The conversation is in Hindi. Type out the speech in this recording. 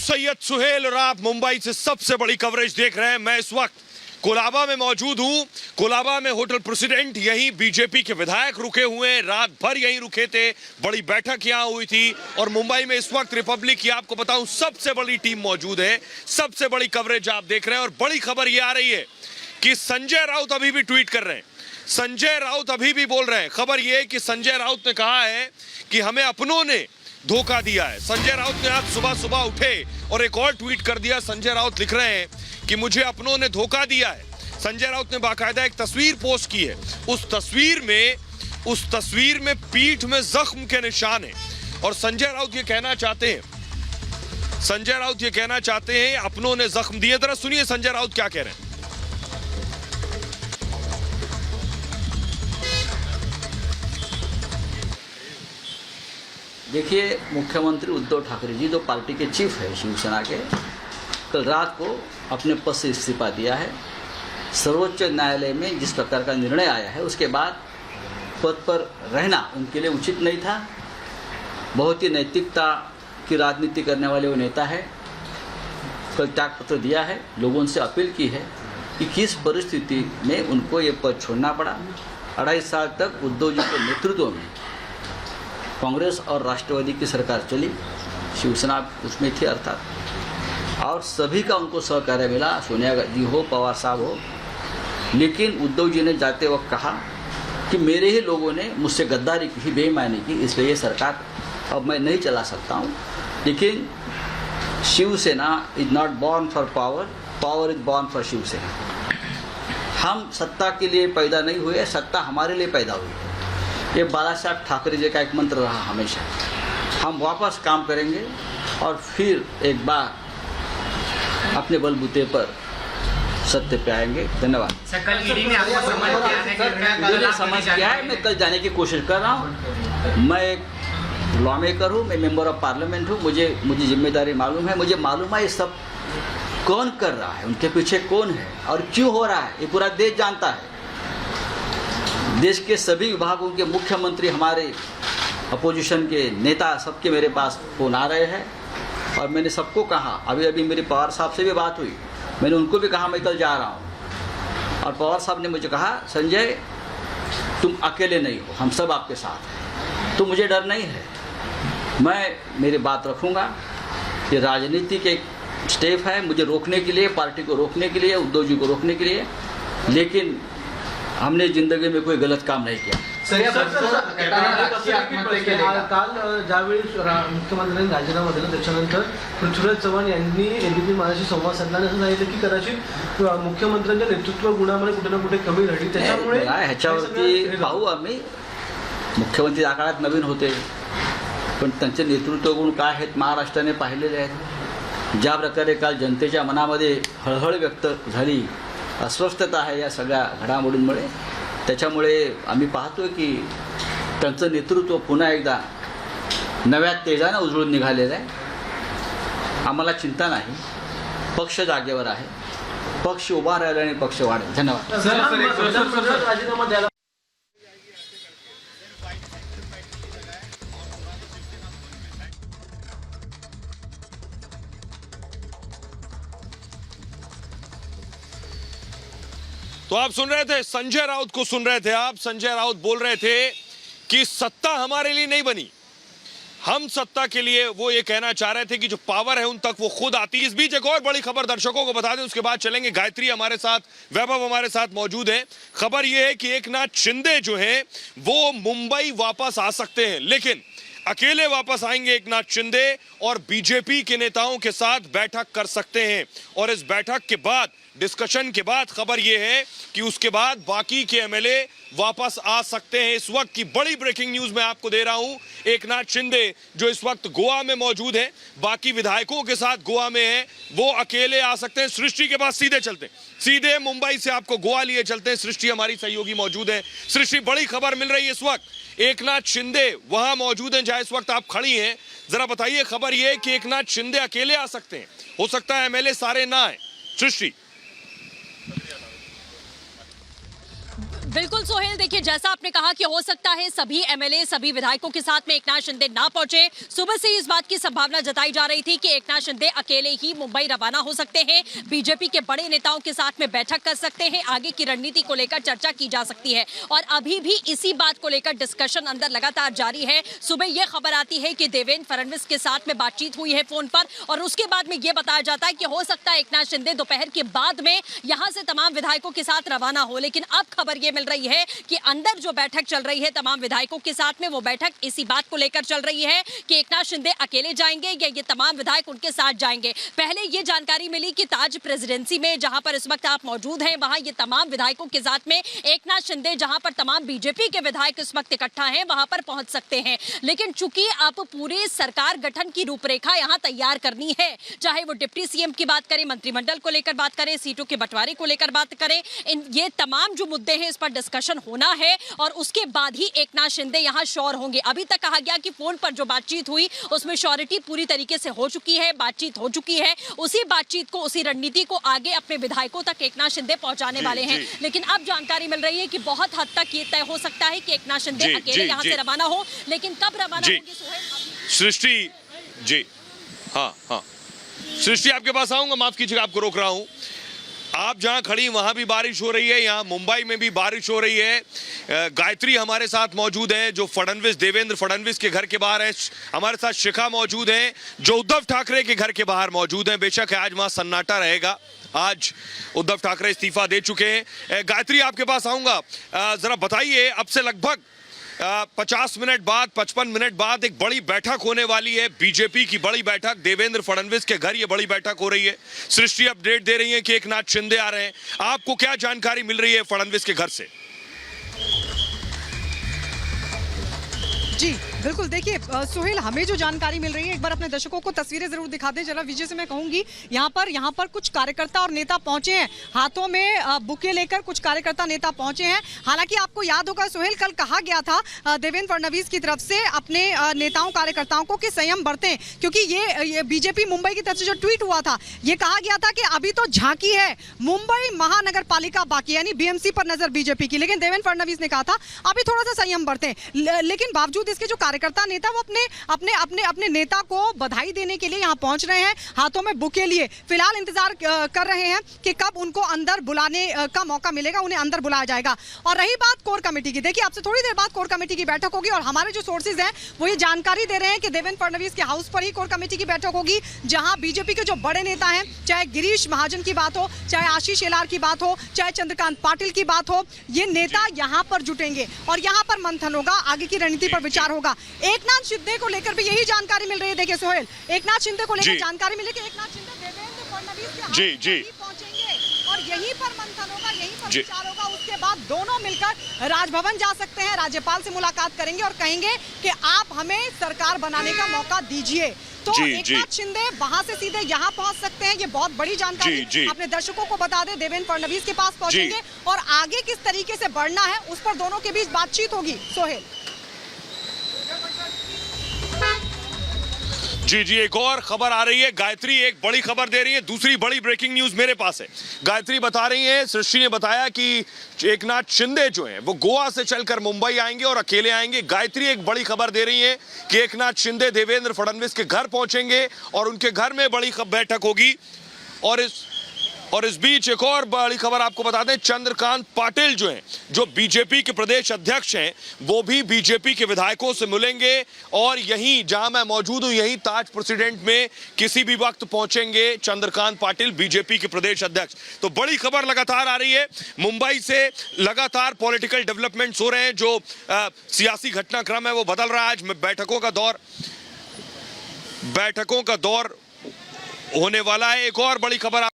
सैयद सुहेल और आप मुंबई से सबसे बड़ी कवरेज देख रहे हैं। मैं इस वक्त कोलाबा में मौजूद हूं। कोलाबा में होटल प्रेसिडेंट, यहीं बीजेपी के विधायक रुके हुए हैं, रात भर यहीं रुके थे, बड़ी बैठक यहां हुई थी। और मुंबई में इस वक्त रिपब्लिक की आपको बताऊं सबसे बड़ी टीम मौजूद है, सबसे बड़ी कवरेज आप देख रहे हैं। और बड़ी खबर यह आ रही है कि संजय राउत अभी भी ट्वीट कर रहे हैं, संजय राउत अभी भी बोल रहे हैं। खबर यह है कि संजय राउत ने कहा है कि हमें अपनों ने धोखा दिया है। संजय राउत ने आज सुबह सुबह उठे और एक और ट्वीट कर दिया। संजय राउत लिख रहे हैं कि मुझे अपनों ने धोखा दिया है। संजय राउत ने बाकायदा एक तस्वीर पोस्ट की है। उस तस्वीर में पीठ में जख्म के निशान है। और संजय राउत ये कहना चाहते हैं अपनों ने जख्म दिए। जरा सुनिए संजय राउत क्या कह रहे हैं। देखिए, मुख्यमंत्री उद्धव ठाकरे जी जो पार्टी के चीफ है शिवसेना के, कल रात को अपने पद से इस्तीफा दिया है। सर्वोच्च न्यायालय में जिस प्रकार का निर्णय आया है उसके बाद पद पर रहना उनके लिए उचित नहीं था। बहुत ही नैतिकता की राजनीति करने वाले वो नेता है। कल त्यागपत्र दिया है। लोगों से अपील की है कि किस परिस्थिति में उनको ये पद छोड़ना पड़ा। 2.5 साल तक उद्धव जी के नेतृत्व में कांग्रेस और राष्ट्रवादी की सरकार चली, शिवसेना उसमें थी अर्थात, और सभी का उनको सहकार्य मिला, सोनिया गांधी हो, पवार साहब हो। लेकिन उद्धव जी ने जाते वक्त कहा कि मेरे ही लोगों ने मुझसे गद्दारी की, बेईमानी की, इसलिए ये सरकार अब मैं नहीं चला सकता हूँ। लेकिन Shivsena is not born for power, power is born for Shivsena. हम सत्ता के लिए पैदा नहीं हुए, सत्ता हमारे लिए पैदा हुई है। ये बाला साहब ठाकरे जी का एक मंत्र रहा हमेशा। हम वापस काम करेंगे और फिर एक बार अपने बलबूते पर सत्य पे आएंगे। धन्यवाद। कल ईडी ने आपको समझ किया है। मैं कल जाने की कोशिश कर रहा हूँ। मैं एक लॉ मेकर हूँ, मैं मेंबर ऑफ पार्लियामेंट हूँ। मुझे जिम्मेदारी मालूम है। मुझे मालूम है ये सब कौन कर रहा है, उनके पीछे कौन है और क्यों हो रहा है, ये पूरा देश जानता है। देश के सभी विभागों के मुख्यमंत्री, हमारे अपोजिशन के नेता, सबके मेरे पास फोन आ रहे हैं। और मैंने सबको कहा, अभी मेरी पवार साहब से भी बात हुई, मैंने उनको भी कहा मैं कल जा रहा हूँ। और पवार साहब ने मुझे कहा संजय तुम अकेले नहीं हो, हम सब आपके साथ हैं, तो मुझे डर नहीं है। मैं मेरी बात रखूँगा। ये राजनीति के स्टेप है मुझे रोकने के लिए, पार्टी को रोकने के लिए, उद्धव जी को रोकने के लिए। लेकिन हमने जिंदगी में कोई गलत काम नाही किया। काल ज्यावेळी मुख्यमंत्र्यांनी राजीनामा दिला त्याच्यानंतर पृथ्वीराज चव्हाण यांनी एबीपी माझ्याशी संवाद साधला आणि असं सांगितलं की कदाचित मुख्यमंत्र्यांच्या नेतृत्व गुणामध्ये कुठे ना कुठे कमी राहिली, त्याच्यामुळे ह्याच्यावरती पाहू आम्ही। मुख्यमंत्री या काळात नवीन होते, पण त्यांचे नेतृत्व गुण काय आहेत महाराष्ट्राने पाहिलेले आहेत। ज्या प्रकारे काल जनतेच्या मनामध्ये हळहळ व्यक्त झाली, अस्वस्थता आहे या सगळ्या घडामोडींमुळे, त्याच्यामुळे आम्ही पाहतोय की त्यांचं नेतृत्व पुन्हा एकदा नव्या तेजानं उजळून निघालेलं आहे। आम्हाला चिंता नाही, पक्ष जागेवर आहे, पक्ष उभा राहिला आणि पक्ष वाढेल। धन्यवाद। राजीनामा द्यायला तो आप सुन रहे थे संजय राउत को, सुन रहे थे आप। संजय राउत बोल रहे थे कि सत्ता हमारे लिए नहीं बनी, हम सत्ता के लिए, वो ये कहना चाह रहे थे कि जो पावर है उन तक वो खुद आती है। इस बीच एक और बड़ी खबर दर्शकों को बता दें, उसके बाद चलेंगे। गायत्री हमारे साथ, वैभव हमारे साथ मौजूद है। खबर ये है कि एकनाथ शिंदे जो है वो मुंबई वापस आ सकते हैं, लेकिन अकेले वापस आएंगे एकनाथ शिंदे और बीजेपी के नेताओं के साथ बैठक कर सकते हैं। और इस बैठक के बाद, डिस्कशन के बाद खबर यह है कि उसके बाद बाकी के एमएलए वापस आ सकते हैं। इस वक्त की बड़ी ब्रेकिंग न्यूज मैं आपको दे रहा हूं। एकनाथ शिंदे जो इस वक्त गोवा में मौजूद है, बाकी विधायकों के साथ गोवा में है, वो अकेले आ सकते हैं। सृष्टि के पास सीधे चलते हैं, सीधे मुंबई से आपको गोवा लिए चलते हैं। सृष्टि हमारी सहयोगी मौजूद है। सृष्टि, बड़ी खबर मिल रही है इस वक्त, एकनाथ शिंदे वहां मौजूद हैं जहां इस वक्त आप खड़ी हैं। जरा बताइए, खबर यह है कि एकनाथ शिंदे अकेले आ सकते हैं, हो सकता है एमएलए सारे ना आए। सृष्टि। बिल्कुल सोहेल, देखिए जैसा आपने कहा कि हो सकता है सभी एमएलए सभी विधायकों के साथ में एकनाथ शिंदे ना पहुंचे। सुबह से इस बात की संभावना जताई जा रही थी कि एकनाथ शिंदे अकेले ही मुंबई रवाना हो सकते हैं, बीजेपी के बड़े नेताओं के साथ में बैठक कर सकते हैं, आगे की रणनीति को लेकर चर्चा की जा सकती है। और अभी भी इसी बात को लेकर डिस्कशन अंदर लगातार जारी है। सुबह यह खबर आती है कि देवेंद्र फडणवीस के साथ में बातचीत हुई है फोन पर, और उसके बाद में यह बताया जाता है कि हो सकता है एकनाथ शिंदे दोपहर के बाद में यहां से तमाम विधायकों के साथ रवाना हो। लेकिन अब खबर यह मिल रही है कि अंदर जो बैठक चल रही है तमाम विधायकों के साथ में, वो बैठक इसी बात को लेकर चल रही है कि एकनाथ शिंदे अकेले जाएंगे या ये तमाम विधायक उनके साथ जाएंगे। पहले ये जानकारी मिली कि ताज प्रेसिडेंसी में, जहां पर इस वक्त आप मौजूद हैं, वहां ये तमाम विधायकों के साथ में एकनाथ शिंदे, जहां पर तमाम बीजेपी के विधायक इस वक्त इकट्ठा हैं, वहां पर पहुंच सकते हैं। लेकिन चूंकि अब पूरे सरकार गठन की रूपरेखा यहां तैयार करनी है, चाहे वो डिप्टी सीएम की बात करें, मंत्रिमंडल को लेकर बात करें, सीटों के बंटवारे को लेकर बात करें, ये तमाम जो मुद्दे हैं इस पर डिस्कशन होना है और उसके बाद ही एकनाथ शिंदे यहां श्योर होंगे। अभी तक कहा गया कि फोन पर जो बातचीत हुई उसमें श्योरिटी पूरी तरीके से हो चुकी है, बातचीत हो चुकी है। उसी बातचीत को, उसी रणनीति को आगे अपने विधायकों तक एकनाथ शिंदे पहुंचाने वाले हैं। लेकिन अब जानकारी मिल रही है कि बहुत हद तक ये तय हो सकता है कि एकनाथ शिंदे अकेले यहां से रवाना हो। लेकिन कब रवाना होंगे सोहेल? सृष्टि जी, हाँ सृष्टि आपके पास आऊंगा, माफ कीजिएगा आपको रोक रहा हूं। आप जहां खड़ी वहां भी बारिश हो रही है, यहां मुंबई में भी बारिश हो रही है। गायत्री हमारे साथ मौजूद है जो फडणवीस, देवेंद्र फडणवीस के घर के बाहर है। हमारे साथ शिखा मौजूद है जो उद्धव ठाकरे के घर के बाहर मौजूद है। बेशक आज वहां सन्नाटा रहेगा, आज उद्धव ठाकरे इस्तीफा दे चुके हैं। गायत्री आपके पास आऊंगा, जरा बताइए, अब से लगभग 50 मिनट बाद, 55 मिनट बाद एक बड़ी बैठक होने वाली है, बीजेपी की बड़ी बैठक। देवेंद्र फडणवीस के घर ये बड़ी बैठक हो रही है। सृष्टि अपडेट दे रही है कि एकनाथ शिंदे आ रहे हैं। आपको क्या जानकारी मिल रही है फडणवीस के घर से? जी बिल्कुल, देखिए सोहेल, हमें जो जानकारी मिल रही है, एक बार अपने दर्शकों को तस्वीरें जरूर दिखा दें जरा विजय से। मैं कहूंगी यहाँ पर कुछ कार्यकर्ता और नेता पहुंचे हैं, हाथों में बुके लेकर कुछ कार्यकर्ता नेता पहुंचे हैं। हालांकि आपको याद होगा सोहेल, कल कहा गया था देवेंद्र फडणवीस की तरफ से अपने नेताओं कार्यकर्ताओं को कि संयम बरतें, क्योंकि ये बीजेपी मुंबई की तरफ से जो ट्वीट हुआ था, ये कहा गया था कि अभी तो झांकी है, मुंबई महानगर पालिका बाकी, यानी बीएमसी पर नजर बीजेपी की। लेकिन देवेंद्र फडणवीस ने कहा था अभी थोड़ा सा संयम बरतें। लेकिन बावजूद इसके जो कार्यकर्ता नेता, वो अपने नेता को बधाई देने के लिए यहां पहुंच रहे हैं, हाथों में बुके लिए। फिलहाल इंतजार कर रहे हैं कि कब उनको अंदर बुलाने का मौका मिलेगा, उन्हें अंदर बुलाया जाएगा। और रही बात कोर कमेटी की, देखिए आपसे थोड़ी देर बाद कोर कमेटी की बैठक होगी और हमारे जो सोर्सेज हैं वो ये जानकारी दे रहे हैं कि देवेंद्र फडणवीस के हाउस पर ही कोर कमेटी की बैठक होगी, जहां बीजेपी के जो बड़े नेता हैं, चाहे गिरीश महाजन की बात हो, चाहे आशीष शेलार की बात हो, चाहे चंद्रकांत पाटिल की बात हो, ये नेता यहां पर जुटेंगे और यहां पर मंथन होगा, आगे की रणनीति पर विचार होगा। एकनाथ शिंदे को लेकर भी यही जानकारी मिल रही है। देखिए सोहेल, एकनाथ शिंदे को लेकर जानकारी मिली कि एकनाथ शिंदे देवेंद्र फडणवीस के हाउस पहुंचेंगे और यहीं पर मंथन होगा, यहीं पर विचार होगा। उसके बाद दोनों मिलकर राजभवन जा सकते हैं, राज्यपाल से मुलाकात करेंगे और कहेंगे कि आप हमें सरकार बनाने का मौका दीजिए। तो एकनाथ शिंदे वहां से सीधे यहाँ पहुंच सकते हैं, ये बहुत बड़ी जानकारी अपने दर्शकों को बता दें। देवेंद्र फडणवीस के पास पहुंचेंगे और आगे किस तरीके से बढ़ना है उस पर दोनों के बीच बातचीत होगी। सोहेल जी, एक और खबर आ रही है। गायत्री एक बड़ी खबर दे रही है, दूसरी बड़ी ब्रेकिंग न्यूज मेरे पास है। गायत्री बता रही है, सृष्टि ने बताया कि एकनाथ शिंदे जो हैं वो गोवा से चलकर मुंबई आएंगे और अकेले आएंगे। गायत्री एक बड़ी खबर दे रही है कि एकनाथ शिंदे देवेंद्र फडणवीस के घर पहुंचेंगे और उनके घर में बड़ी बैठक होगी। और इस बीच एक और बड़ी खबर आपको बता दें, चंद्रकांत पाटिल जो हैं, जो बीजेपी के प्रदेश अध्यक्ष हैं, वो भी बीजेपी के विधायकों से मिलेंगे और यहीं जहां मैं मौजूद हूं, यहीं ताज प्रेसिडेंट में किसी भी वक्त पहुंचेंगे चंद्रकांत पाटिल, बीजेपी के प्रदेश अध्यक्ष। तो बड़ी खबर लगातार आ रही है मुंबई से, लगातार पॉलिटिकल डेवलपमेंट्स हो रहे हैं, जो सियासी घटनाक्रम है वो बदल रहा है। आज बैठकों का दौर होने वाला है। एक और बड़ी खबर